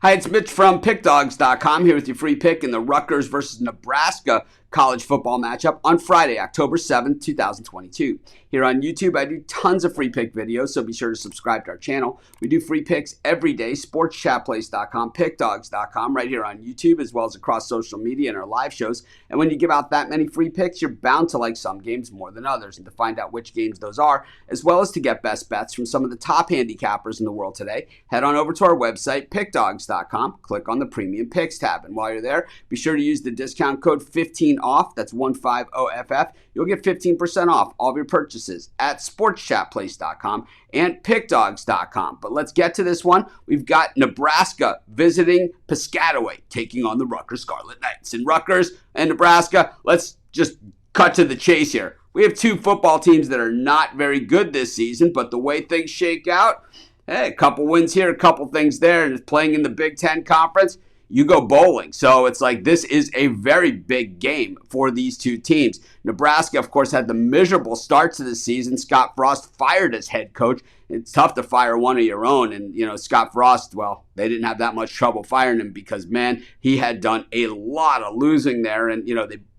Hi, it's Mitch from Pickdawgz.com here with your free pick in the Rutgers versus Nebraska college football matchup on Friday, October 7th, 2022. Here on YouTube, I do tons of free pick videos, so be sure to subscribe to our channel. We do free picks every day, sportschatplace.com, pickdawgz.com, right here on YouTube, as well as across social media and our live shows. And when you give out that many free picks, you're bound to like some games more than others. And to find out which games those are, as well as to get best bets from some of the top handicappers in the world today, head on over to our website, pickdawgz.com, click on the Premium Picks tab. And while you're there, be sure to use the discount code 15OFF, that's 15OFF. You'll get 15% off all of your purchases at sportschatplace.com and pickdawgz.com. But let's get to this one. We've got Nebraska visiting Piscataway, taking on the Rutgers Scarlet Knights. In Rutgers and Nebraska, let's just cut to the chase here. We have two football teams that are not very good this season, but the way things shake out, hey, a couple wins here, a couple things there, and playing in the Big Ten Conference, you go bowling. So it's like this is a very big game for these two teams. Nebraska, of course, had the miserable start to the season. Scott Frost fired as head coach. It's tough to fire one of your own. And, Scott Frost, well, they didn't have that much trouble firing him because, man, he had done a lot of losing there. And,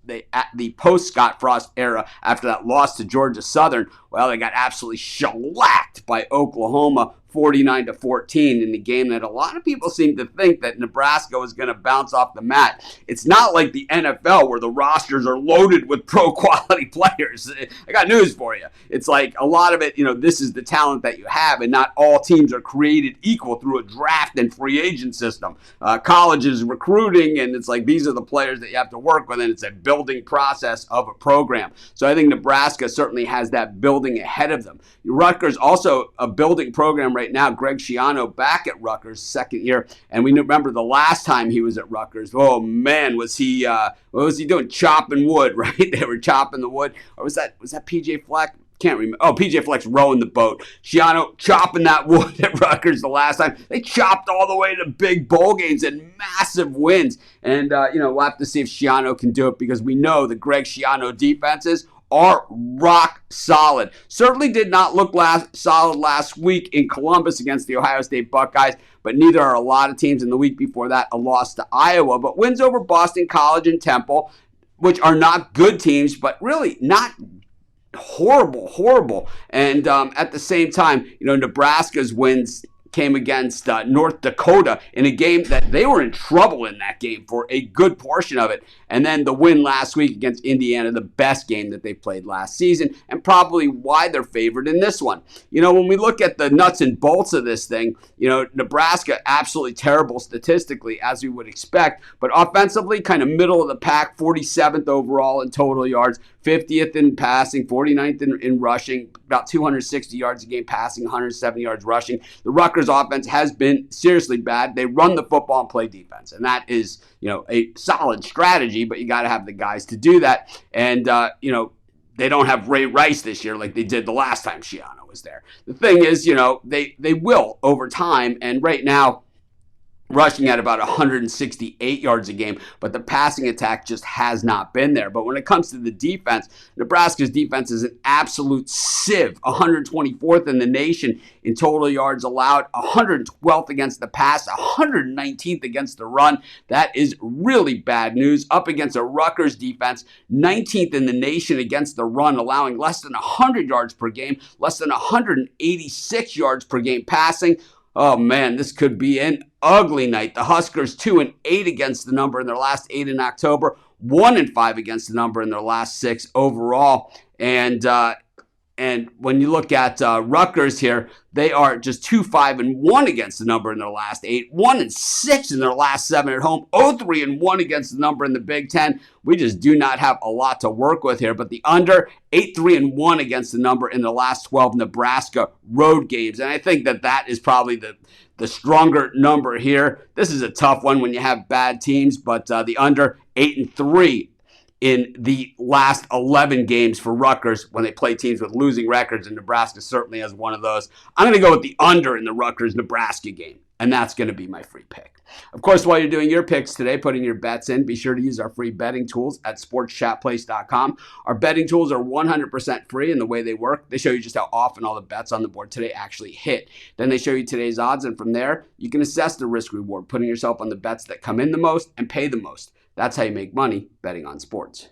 they at the post-Scott Frost era, after that loss to Georgia Southern, well, they got absolutely shellacked by Oklahoma 49-14 in the game that a lot of people seem to think that Nebraska was going to bounce off the mat. It's not like the NFL where the rosters are loaded with pro-quality players. I got news for you. It's like a lot of it, this is the talent that you have, and not all teams are created equal through a draft and free agent system. College is recruiting, and it's like these are the players that you have to work with, and it's a building process of a program. So I think Nebraska certainly has that building ahead of them. Rutgers also a building program right now. Greg Schiano back at Rutgers, second year, and we remember the last time he was at Rutgers. Oh man, was he? What was he doing? Chopping wood, right? They were chopping the wood, or was that PJ Fleck? Can't remember. Oh, PJ Fleck's rowing the boat. Schiano chopping that wood at Rutgers the last time. They chopped all the way to big bowl games and massive wins. And we'll have to see if Schiano can do it because we know the Greg Schiano defenses are rock solid. Certainly did not look solid last week in Columbus against the Ohio State Buckeyes, but neither are a lot of teams. In the week before that, a loss to Iowa, but wins over Boston College and Temple, which are not good teams, but really not horrible. And at the same time, Nebraska's wins came against North Dakota in a game that they were in trouble in that game for a good portion of it. And then the win last week against Indiana, the best game that they played last season, and probably why they're favored in this one. When we look at the nuts and bolts of this thing, Nebraska absolutely terrible statistically, as we would expect, but offensively kind of middle of the pack, 47th overall in total yards, 50th in passing, 49th in rushing, about 260 yards a game passing, 170 yards rushing. The Rutgers offense has been seriously bad. They run the football and play defense, and that is, a solid strategy, but you got to have the guys to do that. And, they don't have Ray Rice this year like they did the last time Schiano was there. The thing is, they will over time, and right now, rushing at about 168 yards a game, but the passing attack just has not been there. But when it comes to the defense, Nebraska's defense is an absolute sieve, 124th in the nation in total yards allowed, 112th against the pass, 119th against the run. That is really bad news. Up against a Rutgers defense, 19th in the nation against the run, allowing less than 100 yards per game, less than 186 yards per game passing. Oh man, this could be an ugly night. The Huskers 2-8 against the number in their last 8 in October, 1-5 against the number in their last 6 overall. And when you look at Rutgers here, they are just 2-5-1 against the number in their last 8, 1-6 in their last 7 at home, 0-3-1 against the number in the Big Ten. We just do not have a lot to work with here. But the under, 8-3-1 against the number in the last 12 Nebraska road games. And I think that is probably the stronger number here. This is a tough one when you have bad teams, but the under, 8-3 in the last 11 games for Rutgers when they play teams with losing records, and Nebraska certainly has one of those. I'm going to go with the under in the Rutgers-Nebraska game. and that's going to be my free pick. Of course, while you're doing your picks today, putting your bets in, be sure to use our free betting tools at sportschatplace.com. Our betting tools are 100% free, and the way they work, they show you just how often all the bets on the board today actually hit. Then they show you today's odds, and from there, you can assess the risk reward, putting yourself on the bets that come in the most and pay the most. That's how you make money betting on sports.